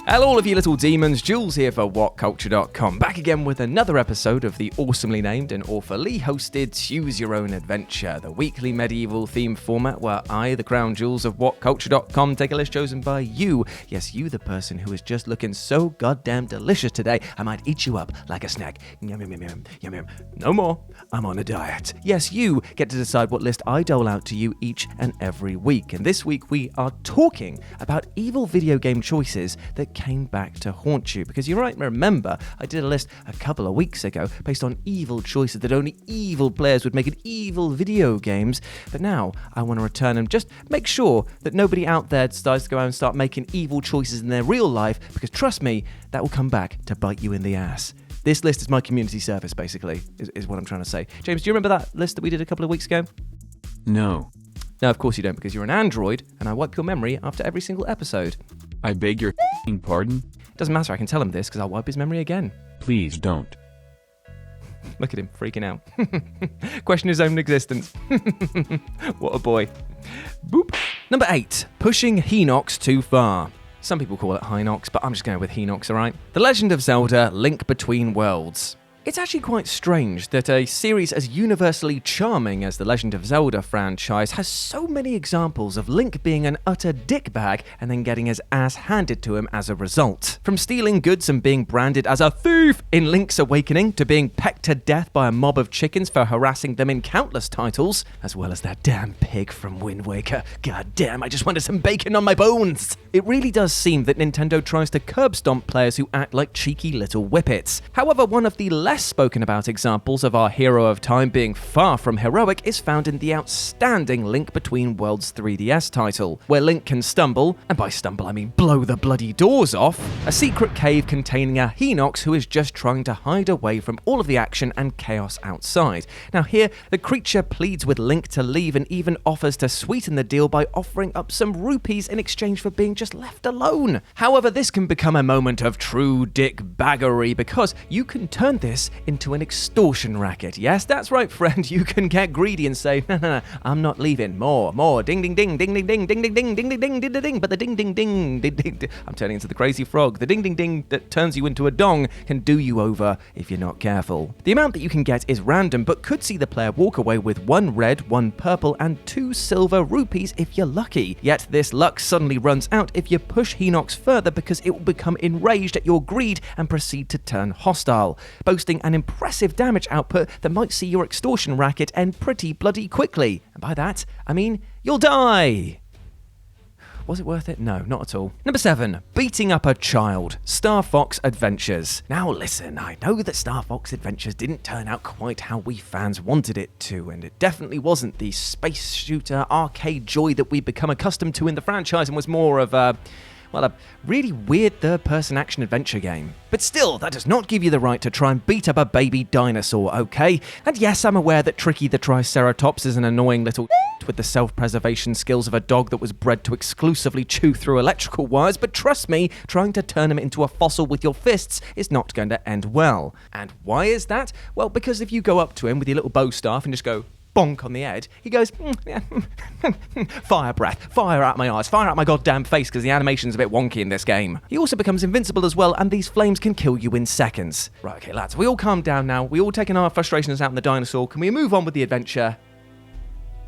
Hello all of you little demons, Jules here for WhatCulture.com, back again with another episode of the awesomely named and awfully hosted Tues Your Own Adventure, the weekly medieval themed format where I, the crown Jules of WhatCulture.com, take a list chosen by you. Yes, you the person who is just looking so goddamn delicious today, I might eat you up like a snack. Yum, yum, yum, yum, yum, yum. No more, I'm on a diet. Yes, you get to decide what list I dole out to you each and every week. And this week we are talking about evil video game choices that came back to haunt you, because you might remember I did a list a couple of weeks ago based on evil choices that only evil players would make in evil video games, but now I want to return and just make sure that nobody out there decides to go out and start making evil choices in their real life, because trust me, that will come back to bite you in the ass. This list is my community service, basically, is what I'm trying to say. James, do you remember that list that we did a couple of weeks ago? No. No, of course you don't, because you're an android and I wipe your memory after every single episode. I beg your pardon? Doesn't matter, I can tell him this because I'll wipe his memory again. Please don't. Look at him, freaking out. Question his own existence. What a boy. Boop. Number 8, pushing HINOX too far. Some people call it HINOX, but I'm just going with HINOX, alright? The Legend of Zelda: Link Between Worlds. It's actually quite strange that a series as universally charming as the Legend of Zelda franchise has so many examples of Link being an utter dickbag and then getting his ass handed to him as a result. From stealing goods and being branded as a thief in Link's Awakening, to being pecked to death by a mob of chickens for harassing them in countless titles, as well as that damn pig from Wind Waker. God damn, I just wanted some bacon on my bones! It really does seem that Nintendo tries to curb stomp players who act like cheeky little whippets. However, one of the less spoken about examples of our hero of time being far from heroic is found in the outstanding Link Between Worlds 3DS title, where Link can stumble, and by stumble I mean blow the bloody doors off, a secret cave containing a HINOX who is just trying to hide away from all of the action and chaos outside. Now here, the creature pleads with Link to leave and even offers to sweeten the deal by offering up some rupees in exchange for being just left alone. However, this can become a moment of true dick-baggery, because you can turn this into an extortion racket. Yes, that's right, friend. You can get greedy and say, no, I'm not leaving. More. Ding, ding, ding, ding, ding, ding, ding, ding, ding, ding, ding, ding, ding, ding, but the ding, ding, ding, ding, ding, I'm turning into the crazy frog. The ding, ding, ding that turns you into a dong can do you over if you're not careful. The amount that you can get is random, but could see the player walk away with 1 red, 1 purple, and 2 silver rupees if you're lucky. Yet this luck suddenly runs out if you push HINOX further, because it will become enraged at your greed and proceed to turn hostile, boasting an impressive damage output that might see your extortion racket end pretty bloody quickly. And by that, I mean you'll die. Was it worth it? No, not at all. Number 7, beating up a child. Star Fox Adventures. Now listen, I know that Star Fox Adventures didn't turn out quite how we fans wanted it to, and it definitely wasn't the space shooter arcade joy that we've become accustomed to in the franchise, and was more of a really weird third-person action-adventure game. But still, that does not give you the right to try and beat up a baby dinosaur, okay? And yes, I'm aware that Tricky the Triceratops is an annoying little with the self-preservation skills of a dog that was bred to exclusively chew through electrical wires, but trust me, trying to turn him into a fossil with your fists is not going to end well. And why is that? Well, because if you go up to him with your little bow staff and just go bonk on the head, he goes, fire breath, fire out my eyes, fire out my goddamn face, because the animation's a bit wonky in this game. He also becomes invincible as well, and these flames can kill you in seconds. Right, okay lads, we all calm down now, we all taken our frustrations out on the dinosaur, can we move on with the adventure?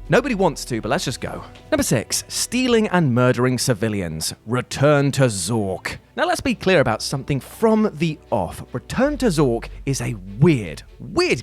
Nobody wants to, but let's just go. Number 6, stealing and murdering civilians. Return to ZORK. Now let's be clear about something from the off. Return to ZORK is a weird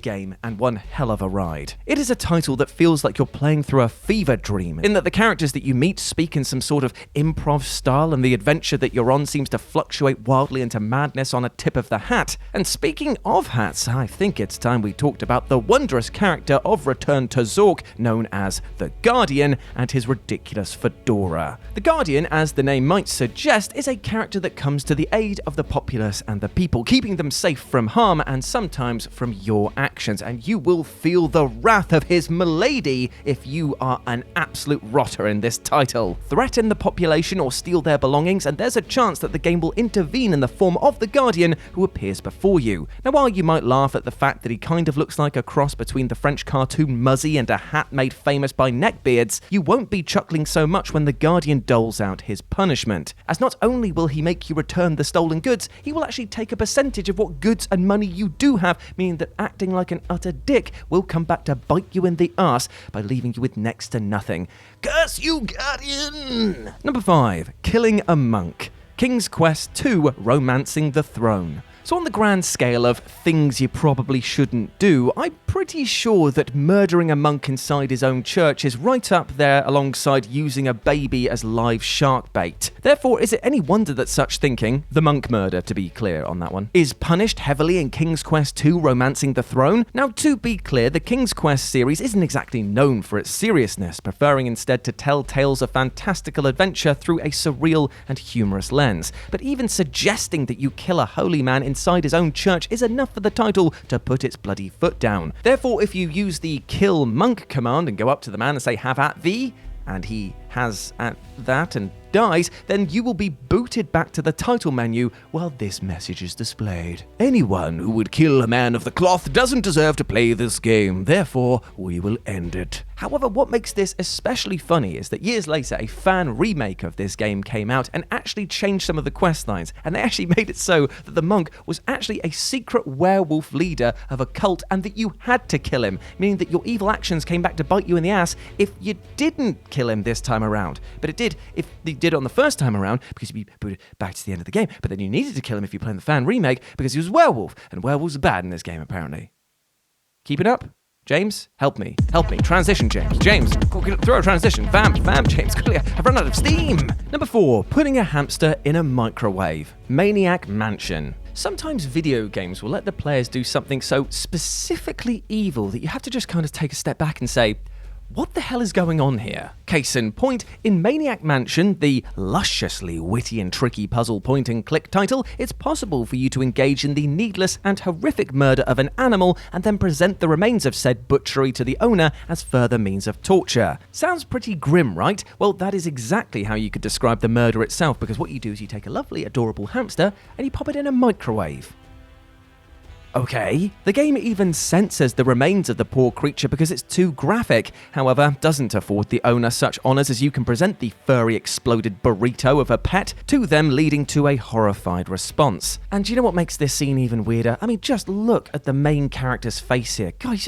game and one hell of a ride. It is a title that feels like you're playing through a fever dream, in that the characters that you meet speak in some sort of improv style, and the adventure that you're on seems to fluctuate wildly into madness on a tip of the hat. And speaking of hats, I think it's time we talked about the wondrous character of Return to ZORK, known as the Guardian, and his ridiculous fedora. The Guardian, as the name might suggest, is a character that comes to the aid of the populace and the people, keeping them safe from harm and sometimes from your actions, and you will feel the wrath of his milady if you are an absolute rotter in this title. Threaten the population or steal their belongings, and there's a chance that the game will intervene in the form of the Guardian who appears before you. Now, while you might laugh at the fact that he kind of looks like a cross between the French cartoon Muzzy and a hat made famous by neckbeards, you won't be chuckling so much when the Guardian doles out his punishment, as not only will he make you return the stolen goods, he will actually take a percentage of what goods and money you do have, meaning that acting like an utter dick will come back to bite you in the arse by leaving you with next to nothing. Curse you, Guardian! Number 5. Killing a monk. King's Quest 2 Romancing the Throne. So on the grand scale of things you probably shouldn't do, I'm pretty sure that murdering a monk inside his own church is right up there alongside using a baby as live shark bait. Therefore, is it any wonder that such thinking, the monk murder to be clear on that one, is punished heavily in King's Quest 2 Romancing the Throne? Now, to be clear, the King's Quest series isn't exactly known for its seriousness, preferring instead to tell tales of fantastical adventure through a surreal and humorous lens. But even suggesting that you kill a holy man inside his own church is enough for the title to put its bloody foot down. Therefore, if you use the kill monk command and go up to the man and say have at thee, and he has at that and dies, then you will be booted back to the title menu while this message is displayed. Anyone who would kill a man of the cloth doesn't deserve to play this game, therefore we will end it. However, what makes this especially funny is that years later a fan remake of this game came out and actually changed some of the quest lines, and they actually made it so that the monk was actually a secret werewolf leader of a cult and that you had to kill him, meaning that your evil actions came back to bite you in the ass if you didn't kill him this time around. But it did if you did it on the first time around because you'd be booted back to the end of the game, but then you needed to kill him if you played the fan remake because he was a werewolf, and werewolves are bad in this game apparently. Keep it up? James, help me. Transition, James. James, throw a transition. Vamp, James. I've run out of steam. Number 4, putting a hamster in a microwave. Maniac Mansion. Sometimes video games will let the players do something so specifically evil that you have to just kind of take a step back and say, what the hell is going on here? Case in point, in Maniac Mansion, the lusciously witty and tricky puzzle point-and-click title, it's possible for you to engage in the needless and horrific murder of an animal and then present the remains of said butchery to the owner as further means of torture. Sounds pretty grim, right? Well, that is exactly how you could describe the murder itself, because what you do is you take a lovely, adorable hamster and you pop it in a microwave. Okay. The game even censors the remains of the poor creature because it's too graphic, however, doesn't afford the owner such honours as you can present the furry exploded burrito of a pet to them, leading to a horrified response. And do you know what makes this scene even weirder? I mean, just look at the main character's face here. God,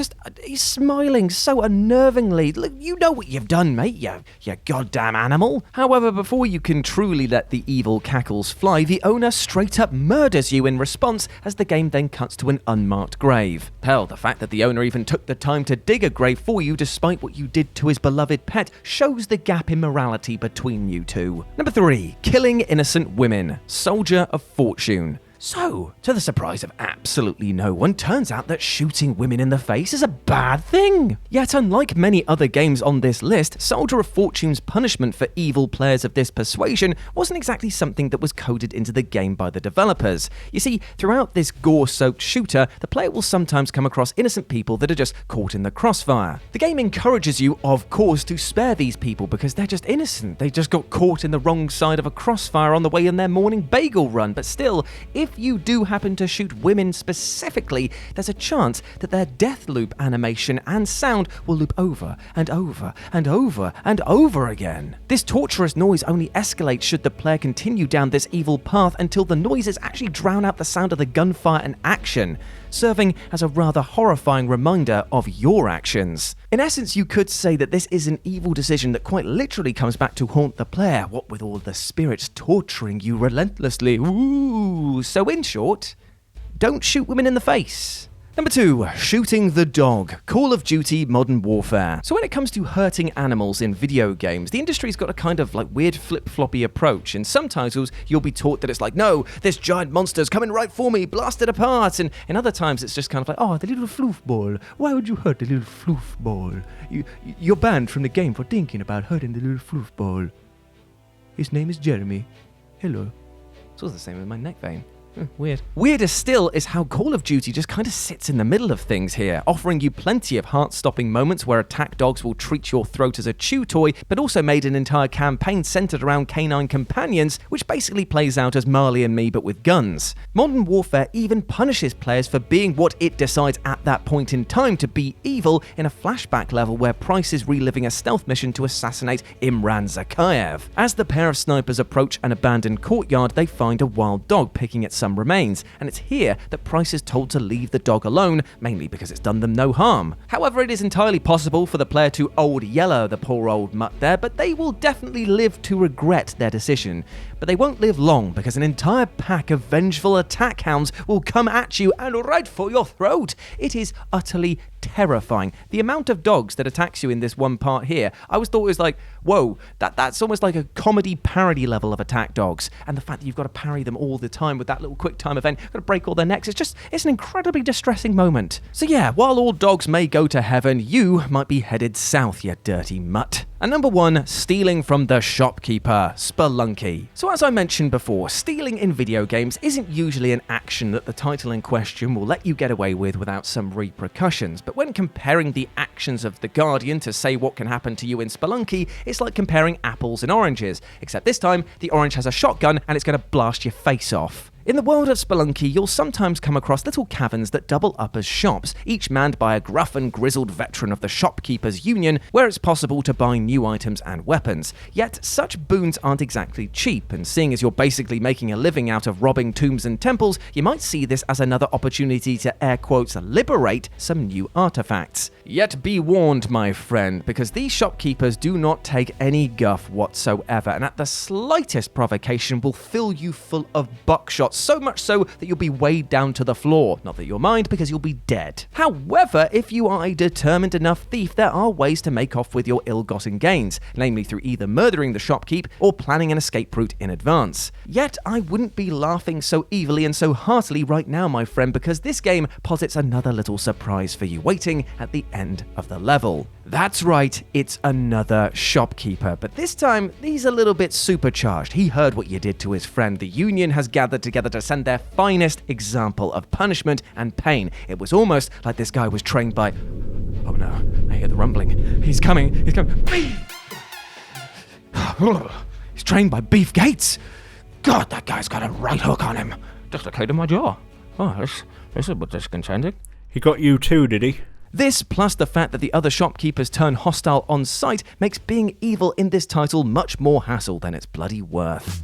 he's smiling so unnervingly. Look, you know what you've done, mate, you goddamn animal. However, before you can truly let the evil cackles fly, the owner straight up murders you in response as the game then cuts to an unmarked grave. Hell, the fact that the owner even took the time to dig a grave for you despite what you did to his beloved pet shows the gap in morality between you two. Number 3, killing innocent women. Soldier of Fortune. So, to the surprise of absolutely no one, turns out that shooting women in the face is a bad thing. Yet, unlike many other games on this list, Soldier of Fortune's punishment for evil players of this persuasion wasn't exactly something that was coded into the game by the developers. You see, throughout this gore-soaked shooter, the player will sometimes come across innocent people that are just caught in the crossfire. The game encourages you, of course, to spare these people because they're just innocent. They just got caught in the wrong side of a crossfire on the way in their morning bagel run. But still, if you do happen to shoot women specifically, there's a chance that their death loop animation and sound will loop over and over and over and over again. This torturous noise only escalates should the player continue down this evil path until the noises actually drown out the sound of the gunfire and action, serving as a rather horrifying reminder of your actions. In essence, you could say that this is an evil decision that quite literally comes back to haunt the player, what with all the spirits torturing you relentlessly. Ooh, so in short, don't shoot women in the face. Number 2, shooting the dog. Call of Duty Modern Warfare. So when it comes to hurting animals in video games, the industry's got a kind of like weird flip-floppy approach. In some titles, you'll be taught that it's like, no, this giant monster's coming right for me, blast it apart. And in other times, it's just kind of like, oh, the little floofball. Why would you hurt the little floofball? You're banned from the game for thinking about hurting the little floofball. His name is Jeremy. Hello. It's all the same with my neck vein. Weird. Weirder still is how Call of Duty just kind of sits in the middle of things here, offering you plenty of heart-stopping moments where attack dogs will treat your throat as a chew toy, but also made an entire campaign centered around canine companions, which basically plays out as Marley and me but with guns. Modern Warfare even punishes players for being what it decides at that point in time to be evil in a flashback level where Price is reliving a stealth mission to assassinate Imran Zakhaev. As the pair of snipers approach an abandoned courtyard, they find a wild dog picking at some remains, and it's here that Price is told to leave the dog alone, mainly because it's done them no harm. However, it is entirely possible for the player to old yellow the poor old mutt there, but they will definitely live to regret their decision. But they won't live long, because an entire pack of vengeful attack hounds will come at you and right for your throat. It is utterly terrifying. The amount of dogs that attacks you in this one part here, I always thought it was like, whoa, that's almost like a comedy parody level of attack dogs. And the fact that you've got to parry them all the time with that little quick time event, you've got to break all their necks, it's an incredibly distressing moment. So yeah, while all dogs may go to heaven, you might be headed south, you dirty mutt. And number 1, stealing from the shopkeeper, Spelunky. So as I mentioned before, stealing in video games isn't usually an action that the title in question will let you get away with without some repercussions, but when comparing the actions of the Guardian to say what can happen to you in Spelunky, it's like comparing apples and oranges, except this time the orange has a shotgun and it's going to blast your face off. In the world of Spelunky, you'll sometimes come across little caverns that double up as shops, each manned by a gruff and grizzled veteran of the Shopkeepers Union, where it's possible to buy new items and weapons. Yet, such boons aren't exactly cheap, and seeing as you're basically making a living out of robbing tombs and temples, you might see this as another opportunity to air quotes liberate some new artifacts. Yet be warned, my friend, because these shopkeepers do not take any guff whatsoever, and at the slightest provocation will fill you full of buckshot, so much so that you'll be weighed down to the floor. Not that you'll mind, because you'll be dead. However, if you are a determined enough thief, there are ways to make off with your ill-gotten gains, namely through either murdering the shopkeep or planning an escape route in advance. Yet, I wouldn't be laughing so evilly and so heartily right now, my friend, because this game posits another little surprise for you waiting at the end of the level. That's right, it's another shopkeeper, but this time he's a little bit supercharged. He heard what you did to his friend. The Union has gathered together to send their finest example of punishment and pain. It was almost like this guy was trained by... Oh no, I hear the rumbling. He's coming. Beef! He's trained by Beef Gates. God, that guy's got a right hook on him. Dislocated my jaw. Oh, this is a bit disconcerting. He got you too, did he? This, plus the fact that the other shopkeepers turn hostile on sight, makes being evil in this title much more hassle than it's bloody worth.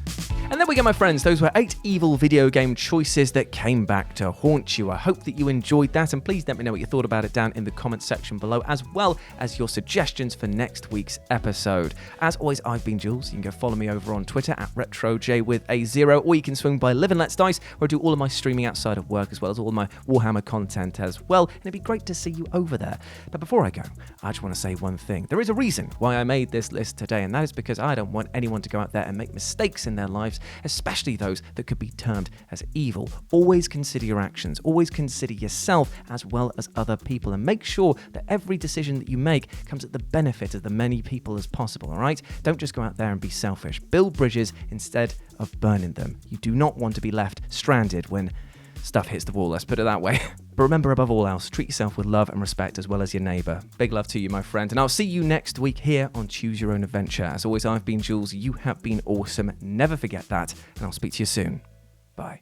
And there we go, my friends. Those were 8 evil video game choices that came back to haunt you. I hope that you enjoyed that, and please let me know what you thought about it down in the comments section below, as well as your suggestions for next week's episode. As always, I've been Jules. You can go follow me over on Twitter at RetroJ with a 0, or you can swing by Live and Let's Dice, where I do all of my streaming outside of work, as well as all of my Warhammer content as well, and it'd be great to see you over there. But before I go, I just want to say one thing. There is a reason why I made this list today, and that is because I don't want anyone to go out there and make mistakes in their lives, especially those that could be termed as evil. Always consider your actions. Always consider yourself as well as other people, and make sure that every decision that you make comes at the benefit of the many people as possible, all right? Don't just go out there and be selfish. Build bridges instead of burning them. You do not want to be left stranded when stuff hits the wall, let's put it that way. But remember, above all else, treat yourself with love and respect, as well as your neighbour. Big love to you, my friend, and I'll see you next week here on Choose Your Own Adventure. As always, I've been Jules. You have been awesome. Never forget that, and I'll speak to you soon.